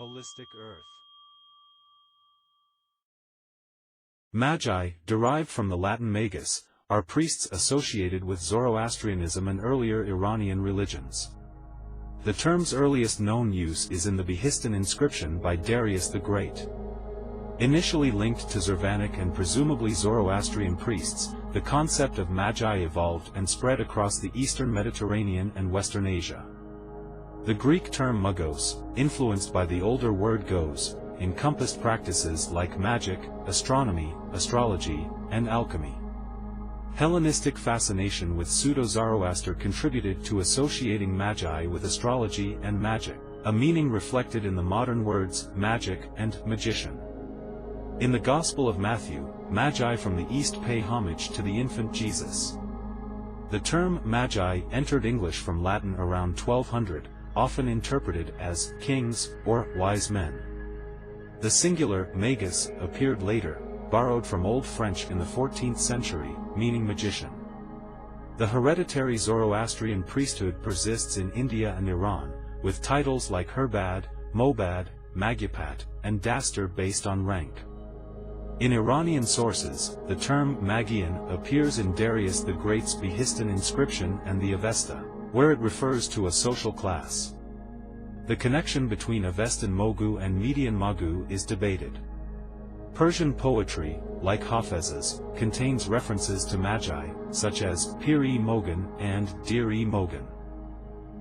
Holistic Earth. Magi, derived from the Latin magus, are priests associated with Zoroastrianism and earlier Iranian religions. The term's earliest known use is in the Behistun inscription by Darius the Great. Initially linked to Zurvanic and presumably Zoroastrian priests, the concept of magi evolved and spread across the eastern Mediterranean and Western Asia. The Greek term magos, influenced by the older word gos, encompassed practices like magic, astronomy, astrology, and alchemy. Hellenistic fascination with pseudo-Zoroaster contributed to associating magi with astrology and magic, a meaning reflected in the modern words magic and magician. In the Gospel of Matthew, magi from the East pay homage to the infant Jesus. The term magi entered English from Latin around 1200, often interpreted as kings or wise men. The singular magus appeared later, borrowed from Old French in the 14th century, meaning magician. The hereditary Zoroastrian priesthood persists in India and Iran, with titles like Herbad, Mobad, Magyarpat, and Daster based on rank. In Iranian sources, the term Magian appears in Darius the Great's Behistun inscription and the Avesta, where it refers to a social class. The connection between Avestan Mogu and Median Magu is debated. Persian poetry, like Hafez's, contains references to magi, such as Pir-e-Mogan and Dir-e-Mogan.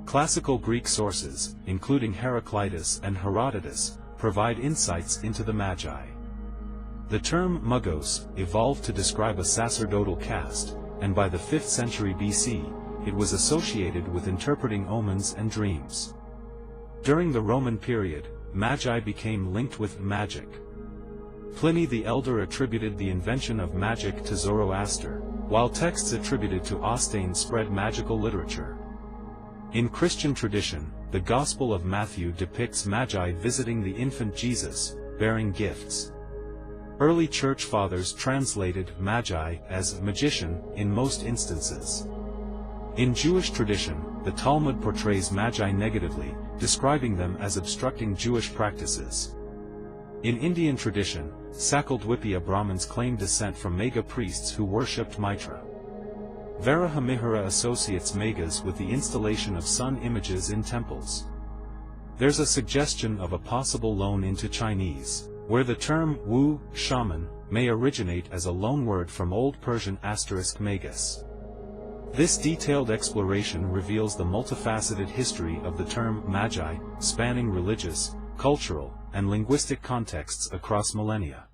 Classical Greek sources, including Heraclitus and Herodotus, provide insights into the magi. The term magos evolved to describe a sacerdotal caste, and by the 5th century BC, it was associated with interpreting omens and dreams. During the Roman period, magi became linked with magic. Pliny the Elder attributed the invention of magic to Zoroaster, while texts attributed to Ostane spread magical literature. In Christian tradition, the Gospel of Matthew depicts magi visiting the infant Jesus, bearing gifts. Early church fathers translated magi as magician in most instances. In Jewish tradition, the Talmud portrays magi negatively, describing them as obstructing Jewish practices. In Indian tradition, Sakaldwipya Brahmins claim descent from Maga priests who worshipped Mitra. Varahamihira associates Magas with the installation of sun images in temples. There's a suggestion of a possible loan into Chinese, where the term Wu, shaman, may originate as a loanword from Old Persian *magus. This detailed exploration reveals the multifaceted history of the term magi, spanning religious, cultural, and linguistic contexts across millennia.